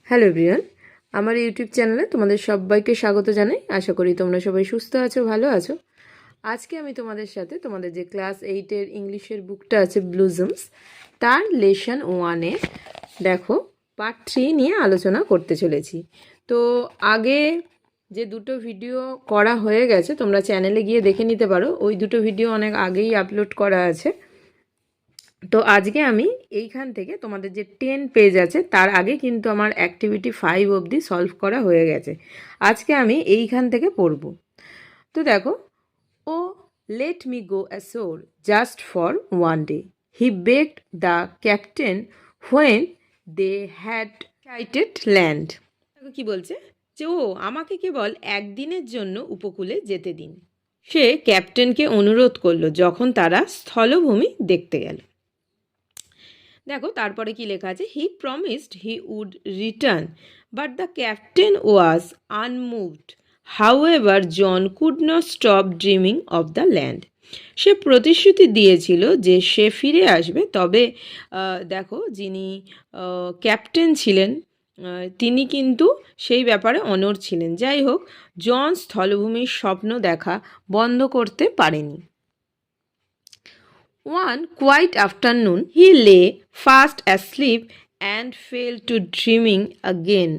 Hello everyone, আমার YouTube চ্যানেলে তোমাদের সবাইকে স্বাগত জানাই। আশা করি তোমরা সবাই সুস্থ আছো, ভালো আছো। আজকে আমি তোমাদের সাথে তোমাদের যে ক্লাস 8-এর ইংলিশের বুকটা আছে ব্লুজমস, তার লেসন 1-এ দেখো পার্ট 3 নিয়ে আলোচনা করতে চলেছি। তো আগে যে দুটো ভিডিও করা হয়ে গেছে তোমরা চ্যানেলে গিয়ে দেখে নিতে পারো, ওই দুটো ভিডিও অনেক আগেই আপলোড করা আছে। তো আজকে আমি এইখান থেকে তোমাদের যে 10 পেজ আছে তার আগে কিন্তু আমার অ্যাক্টিভিটি 5 অবধি সলভ করা হয়ে গেছে। আজকে আমি এইখান থেকে পড়ব। তো দেখো, ও let me go ashore just for one day, he begged the captain when they had sighted land. দেখো কি বলছে, যে ও আমাকে কেবল একদিনের জন্য উপকূলে যেতে দিন। সে ক্যাপ্টেনকে অনুরোধ করলো যখন তারা স্থলভূমি দেখতে গেল। দেখো তারপরে কি লেখা আছে, he promised he would return but the captain was unmoved, however John could not stop dreaming of the land. সে প্রতিশ্রুতি দিয়েছিল যে সে ফিরে আসবে, তবে দেখো যিনি ক্যাপ্টেন ছিলেন তিনি কিন্তু সেই ব্যাপারে অনড় ছিলেন। যাই হোক, জন স্থলভূমির স্বপ্ন দেখা বন্ধ করতে পারেনি। One quiet afternoon, he lay fast asleep and fell to dreaming again.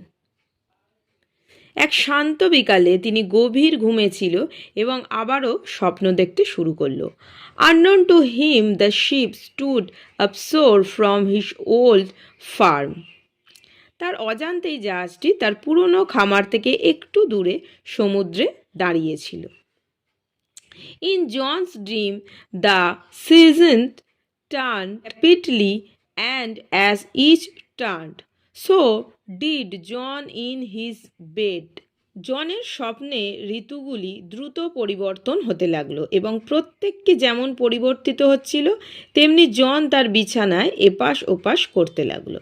এক শান্ত বিকালে তিনি গভীর ঘুমেছিল এবং আবারও স্বপ্ন দেখতে শুরু করলো। Unknown to him, the ship stood upshore from his old farm. তার অজান্তেই জাহাজটি তার পুরনো খামার থেকে একটু দূরে সমুদ্রে দাঁড়িয়েছিল। In John's dream, the seasons turned rapidly, and as each turned, so did John in his bed. জনের স্বপ্নে ঋতুগুলি দ্রুত পরিবর্তন হতে লাগলো এবং প্রত্যেককে যেমন পরিবর্তিত হচ্ছিল তেমনি জন তার বিছানায় এপাশ ওপাশ করতে লাগলো।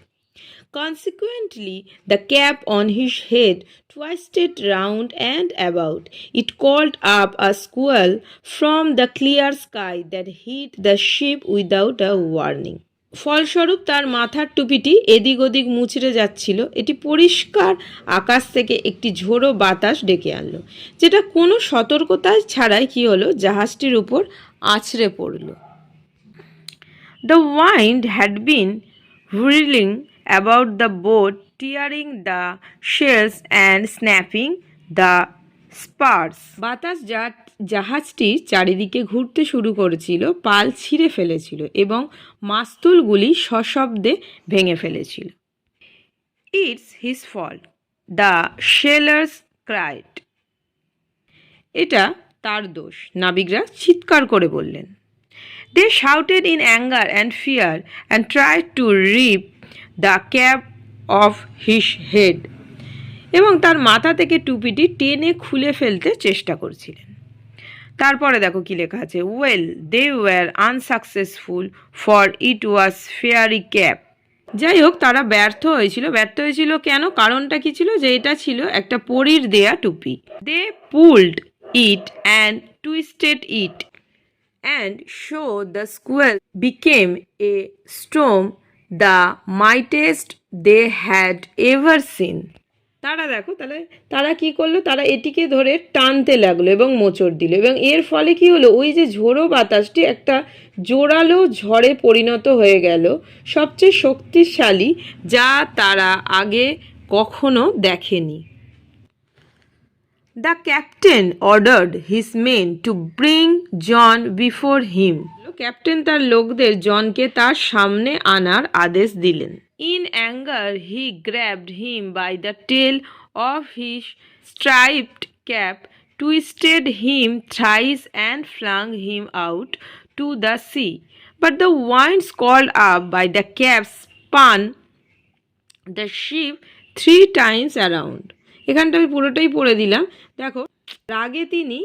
Consequently, the cap on his head twisted round and about. It called up a squall from the clear sky that hit the ship without a warning. ফলস্বরূপ তার মাথার টুপিটি এদিক ওদিক মুচড়ে যাচ্ছিল। এটি পরিষ্কার আকাশ থেকে একটি ঝোড়ো বাতাস ডেকে আনলো, যেটা কোনো সতর্কতা ছাড়াই কি হলো, জাহাজটির উপর আছড়ে পড়ল। The wind had been whirling about the boat, tearing the sails and snapping the spars. বাতাস জাহাজটি চারিদিকে ঘুরতে শুরু করেছিল, পাল ছিঁড়ে ফেলেছিল এবং মাস্তুলগুলি সশব্দে ভেঙে ফেলেছিল। It's his fault, the sailors cried. এটা তার দোষ, নাবিকরা চিৎকার করে বললেন। They shouted in anger and fear and tried to rip the cap of his head. এবং তার মাথা থেকে টুপিটি টেনে খুলে ফেলতে চেষ্টা করছিলেন। তারপরে দেখো কি লেখা আছে, well they were unsuccessful for it was fairy cap. যাই হোক, তারা ব্যর্থ হয়েছিল কেন? কারণটা কি ছিল? যে এটা ছিল একটা পরীর দেয়া টুপি। They pulled it and twisted it and so the squall became a storm, the mightiest they had ever seen. তারা দেখো তারা কি করলো, তারা এটিকে ধরে টানতে লাগলো এবং মোচড় দিল, এবং এর ফলে কি হলো, ওই যে ঝোড়ো বাতাসটি একটা জোরালো ঝড়ে পরিণত হয়ে গেল, সবচেয়ে শক্তিশালী, যা তারা আগে কখনো দেখেনি। The captain ordered his men to bring John before him. Captain তার লোকদের জনকে তার সামনে আনার আদেশ দিলেন। In anger, he grabbed him by the tail of his striped cap, twisted him thrice, and flung him out to the sea. But the winds called up by the cap spun the ship 3 times around. এখানটা আমি পুরোটাই পড়ে দিলাম। দেখো, রাগে তিনি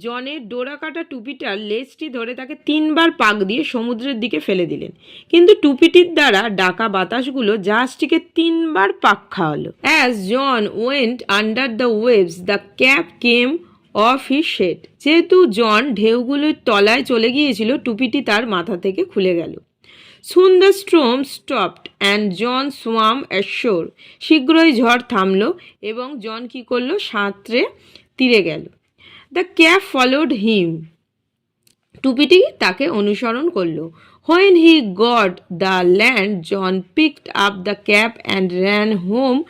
জনের ডোরা কাটা টুপিটার লেজটি ধরে তাকে 3 বার পাক দিয়ে সমুদ্রের দিকে ফেলে দিলেন, কিন্তু টুপিটির দ্বারা ডাকা বাতাসগুলো জাহাজটিকে 3 বার পাক খাওয়ালো। As John went under the waves, the cap came off his head. যেহেতু জন ঢেউগুলোর তলায় চলে গিয়েছিল, টুপিটি তার মাথা থেকে খুলে গেল। Soon the storm stopped and John swam ashore. শীঘ্রই ঝড় থামলো এবং জন কি করলো, সাঁতরে তীরে গেল। The cat followed him. টুপিটি তাকে অনুসরণ করলো। When he got the land, John picked up the cap and ran home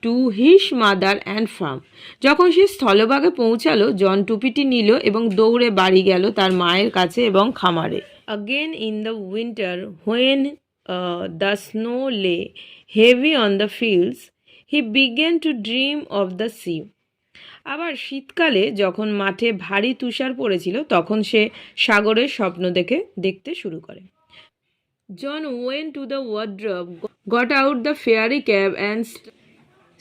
to his mother and farm. যখন সে স্থলভাগে পৌঁছালো, জন টুপিটি নিল এবং দৌড়ে বাড়ি গেল তার মায়ের কাছে এবং খামারে। Again in the winter, when the snow lay heavy on the fields, he began to dream of the sea. আবার শীতকালে যখন মাঠে ভারী তুষার পড়েছিল, তখন সে সাগরের স্বপ্ন দেখতে শুরু করে। জন went to the wardrobe, got out the fairy cap and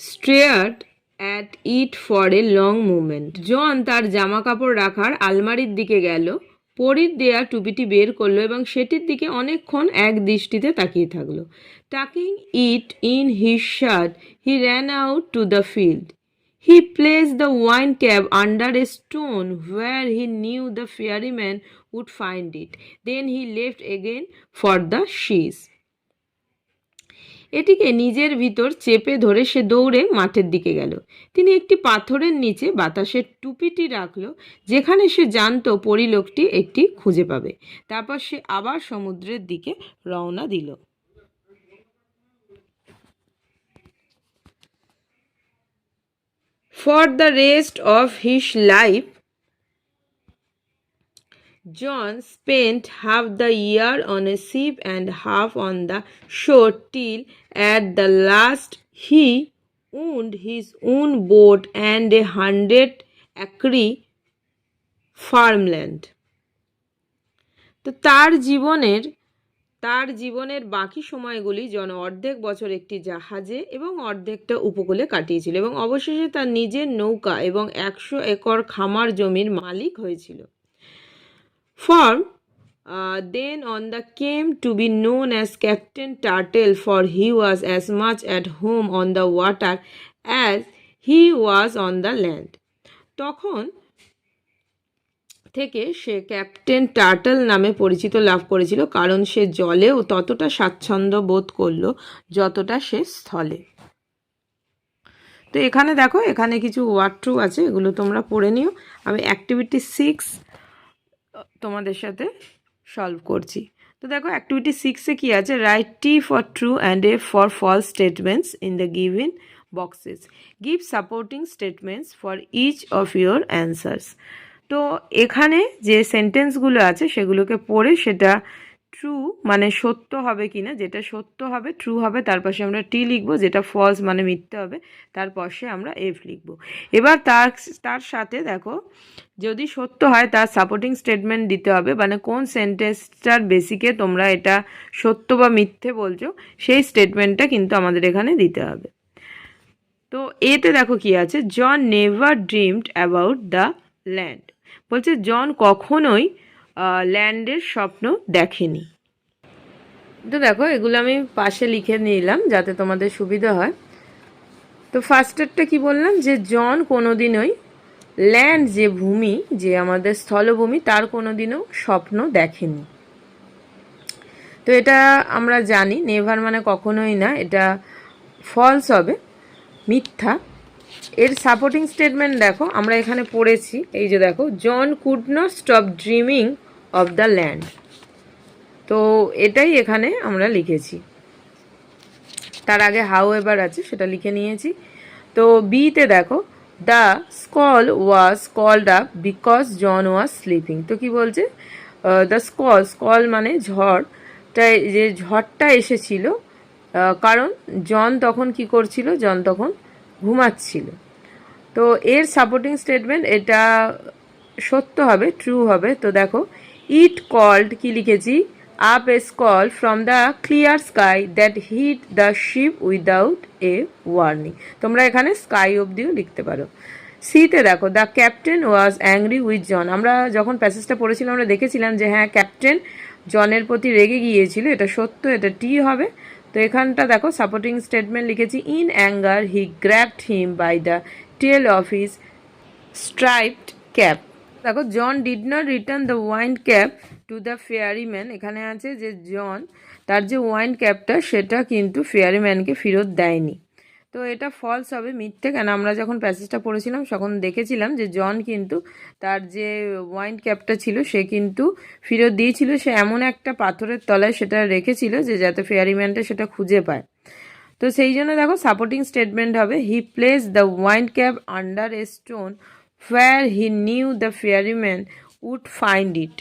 stared at it for a long moment. জন তার জামা কাপড় রাখার আলমারির দিকে গেল, পরীর দেয়া টুপিটি বের করলো এবং সেটির দিকে অনেকক্ষণ এক দৃষ্টিতে তাকিয়ে থাকলো। Tucking it in his shirt, he ran out to the field. He placed the wine cap under a stone where he knew the ferryman would find it. Then he left again for the shees. এটিকে নিজের ভিতর চেপে ধরে সে দৌড়ে মাঠের দিকে গেল। তিনি একটি পাথরের নিচে বাতাসের টুপিটি রাখল, যেখানে সে জানত পরিলোকটি একটি খুঁজে পাবে। তারপর সে আবার সমুদ্রের দিকে রওনা দিল। For the rest of his life, John spent half the year on a ship and half on the shore till at the last he owned his own boat and 100-acre farmland. তো তার জীবনের বাকি সময়গুলি জন অর্ধেক বছর একটি জাহাজে এবং অর্ধেকটা উপকূলে কাটিয়েছিল এবং অবশেষে তার নিজের নৌকা এবং 100 একর খামার জমির মালিক হয়েছিল। For then on the came to be known as Captain Turtle, for he was as much at home on the water as he was on the land. তখন থেকে সে ক্যাপ্টেন টার্টল নামে পরিচিত লাভ করেছিল, কারণ সে জলেও ততটা স্বাচ্ছন্দ্য বোধ করলো যতটা সে স্থলে। তো এখানে দেখো, এখানে কিছু ওয়ার্ড ট্রু আছে, এগুলো তোমরা পড়ে নিও। আমি অ্যাক্টিভিটি 6 তোমাদের সাথে সলভ করছি। তো দেখো অ্যাক্টিভিটি 6-এ কি আছে, write T for true and F for false statements in the given boxes, give supporting statements for each of your answers. তো এখানে যে সেন্টেন্সগুলো আছে সেগুলোকে পড়ে সেটা ট্রু মানে সত্য হবে কিনা, যেটা সত্য হবে ট্রু হবে, তার পাশে আমরা টি লিখব, যেটা ফলস মানে মিথ্যে হবে তার পাশে আমরা এফ লিখব। এবার তার সাথে দেখো, যদি সত্য হয় তার সাপোর্টিং স্টেটমেন্ট দিতে হবে, মানে কোন সেন্টেন্সটার বেসিকে তোমরা এটা সত্য বা মিথ্যে বলছো সেই স্টেটমেন্টটা কিন্তু আমাদের এখানে দিতে হবে। তো এতে দেখো কি আছে, John never dreamed about the land, বলছে জন কখনোই ল্যান্ডের স্বপ্ন দেখেনি। তো দেখো এগুলো আমি পাশে লিখে নিলাম যাতে তোমাদের সুবিধা হয়। তো ফার্স্টেরটা কি বললাম, যে জন কোনোদিনই ল্যান্ড যে ভূমি, যে আমাদের স্থলভূমি, তার কোনোদিনও স্বপ্ন দেখেনি। তো এটা আমরা জানি নেভার মানে কখনোই না, এটা ফলস হবে, মিথ্যা। এর সাপোর্টিং স্টেটমেন্ট দেখো, আমরা এখানে পড়েছি, এই যে দেখো, John could not stop dreaming of the land. তো এটাই এখানে আমরা লিখেছি, তার আগে হাউ এভার আছে সেটা লিখে নিয়েছি। তো বিতে দেখো, the school was called up because John was sleeping. তো কি বলছে, দ্য স্কল মানে ঝড়টা, যে ঝড়টা এসেছিল কারণ জন তখন কি করছিল, জন তখন ঘুমাচ্ছিল। তো এর সাপোর্টিং স্টেটমেন্ট এটা সত্য হবে, ট্রু হবে। তো দেখো, ইট কল্ড, কি লিখেছি, up a squall from the clear sky that hit the ship without a warning. তোমরা এখানে স্কাই অবধিও লিখতে পারো। সিতে দেখো, the captain was angry with John. আমরা যখন প্যাসেজটা পড়েছিলাম আমরা দেখেছিলাম যে হ্যাঁ, ক্যাপ্টেন জনের প্রতি রেগে গিয়েছিল, এটা সত্য, এটা টি হবে। তো এখানটা দেখো সাপোর্টিং স্টেটমেন্ট লিখেছি, in anger he grabbed him by the tail of his striped cap. দেখো, John did not return the wine cap to the fairyman. এখানে আছে যে জন তার যে ওয়াইন ক্যাপটা সেটা কিন্তু ফেয়ারিম্যানকে ফেরত দেয়নি। তো এটা ফলস হবে, মিথ্যে। কেন আমরা যখন প্যাসেজটা পড়েছিলাম তখন দেখেছিলাম যে জন কিন্তু তার যে ওয়াইন ক্যাপটা ছিল সে কিন্তু ফেরত দিয়েছিল। সে এমন একটা পাথরের তলায় সেটা রেখেছিল যে যাতে ফেয়ারিম্যানটা সেটা খুঁজে পায়। তো সেই জন্য দেখো সাপোর্টিং স্টেটমেন্ট হবে, he place the wine cap under a stone where he knew the fairyman would find it.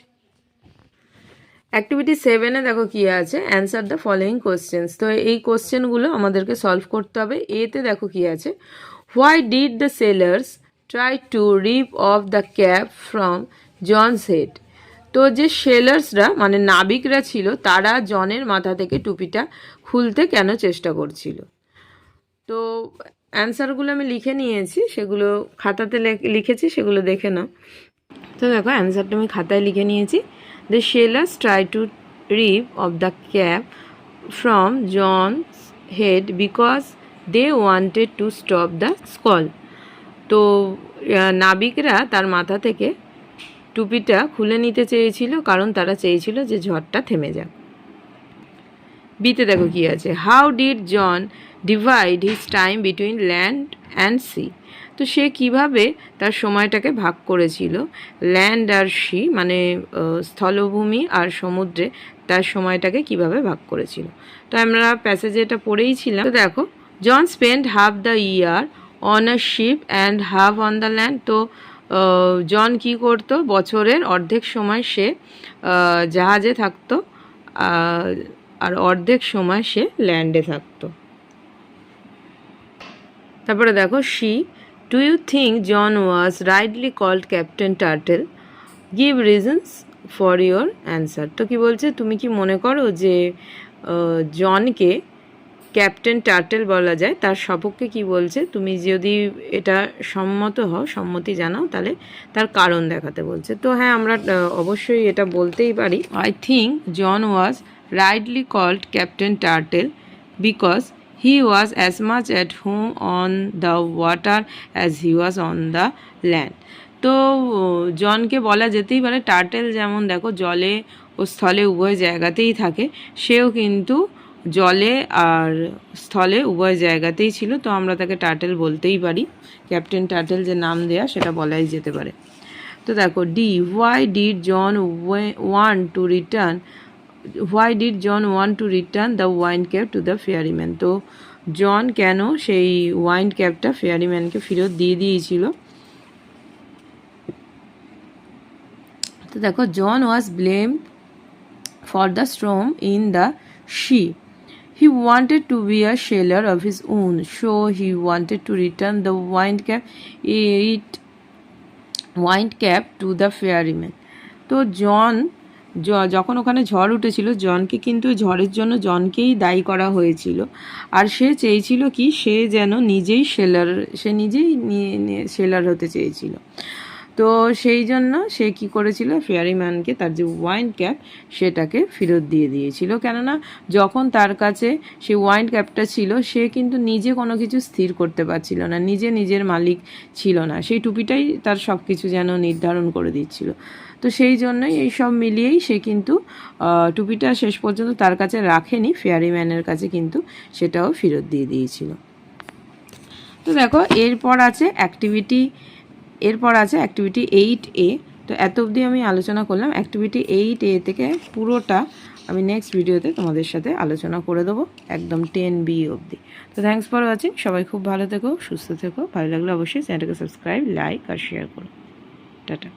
Activity 7-এ দেখো কী আছে, অ্যান্সার দ্য ফলোয়িং কোশ্চেন্স। তো এই কোশ্চেনগুলো আমাদেরকে সলভ করতে হবে। এতে দেখো কী আছে, why did the sellers try to rip off the cap from John's head. তো যে সেলার্সরা মানে নাবিকরা ছিল তারা জনের মাথা থেকে টুপিটা খুলতে কেন চেষ্টা করছিল। তো অ্যান্সারগুলো আমি লিখে নিয়েছি, সেগুলো খাতাতে লিখেছি, সেগুলো দেখে নাও। তো দেখো অ্যান্সারটা আমি খাতায় লিখে নিয়েছি। The sailors tried to rip off the cap from John's head because they wanted to stop the squall. তো নাবিকরা তার মাথা থেকে টুপিটা খুলে নিতে চেয়েছিল কারণ তারা চেয়েছিল যে ঝড়টা থেমে যাক। বিতে দেখো কি আছে, how did John divide his time between land and sea. তো সে কিভাবে তার সময়টাকে ভাগ করেছিল, ল্যান্ড আর সি মানে স্থলভূমি আর সমুদ্রে তার সময়টাকে কিভাবে ভাগ করেছিল। তো আমরা প্যাসেজে এটা পড়েইছিলাম। তো দেখো, John spend half the year on a ship and half on the land. তো জন কী করতো, বছরের অর্ধেক সময় সে জাহাজে থাকতো আর অর্ধেক সময় সে ল্যান্ডে থাকতো। তারপরে দেখো C, do you think John was rightly called Captain Turtle, give reasons for your answer. তো কি বলছে, তুমি কি মনে করো যে জনকে ক্যাপ্টেন টার্টেল বলা যায়, তার সপক্ষে কি বলছে, তুমি যদি এটা সম্মতি জানাও তাহলে তার কারণ দেখাতে বলছে। তো হ্যাঁ, আমরা অবশ্যই এটা বলতেই পারি, I think John was rightly called Captain Turtle because he was as much at home on the water as he was on the land. তো জনকে বলা যেতেই পারে টার্টেল, যেমন দেখো জলে ও স্থলে উভয় জায়গাতেই থাকে, সেও কিন্তু জলে আর স্থলে উভয় জায়গাতেই ছিল। তো আমরা তাকে টার্টেল বলতেই পারি, ক্যাপ্টেন টার্টেল যে নাম দেয়া সেটা বলাই যেতে পারে। তো দেখো D, why did John want to return the wine cap to the fairyman. তো জন কেন সেই ওয়াইন ক্যাপটা ফেয়ারিম্যানকে ফেরত দিয়ে দিয়েছিল। তো দেখো, John was blamed for the storm in the sea, he wanted to be a sailor of his own, so he wanted to return the wine cap to the fairyman. তো যখন ওখানে ঝড় উঠেছিল, জনকে কিন্তু ঝড়ের জন্য জনকেই দায়ী করা হয়েছিল, আর সে চেয়েছিল কি, সে যেন নিজেই সেলার হতে চেয়েছিল। তো সেই জন্য সে কি করেছিল, ফেয়ারিম্যানকে তার যে ওয়াইন ক্যাপ সেটাকে ফেরত দিয়ে দিয়েছিল। কেননা যখন তার কাছে সেই ওয়াইন ক্যাপটা ছিল, সে কিন্তু নিজে কোনো কিছু স্থির করতে পারছিল না, নিজের মালিক ছিল না, সেই টুপিটাই তার সব কিছু যেন নির্ধারণ করে দিচ্ছিল। তো সেই জন্যই এই সব মিলিয়েই সে কিন্তু টুপিটা শেষ পর্যন্ত তার কাছে রাখেনি, ফেয়ারিম্যানের কাছে কিন্তু সেটাও ফেরত দিয়ে দিয়েছিল। তো দেখো, এরপর আছে অ্যাক্টিভিটি 8A। তো এত অবধি আমি আলোচনা করলাম। অ্যাক্টিভিটি 8A থেকে পুরোটা আমি নেক্সট ভিডিওতে তোমাদের সাথে আলোচনা করে দেবো, একদম 10B অবধি। তো থ্যাংকস ফর ওয়াচিং। সবাই খুব ভালো থেকো, সুস্থ থেকো। ভালো লাগলে অবশ্যই চ্যানেলটাকে সাবস্ক্রাইব, লাইক আর শেয়ার করো। টাটা।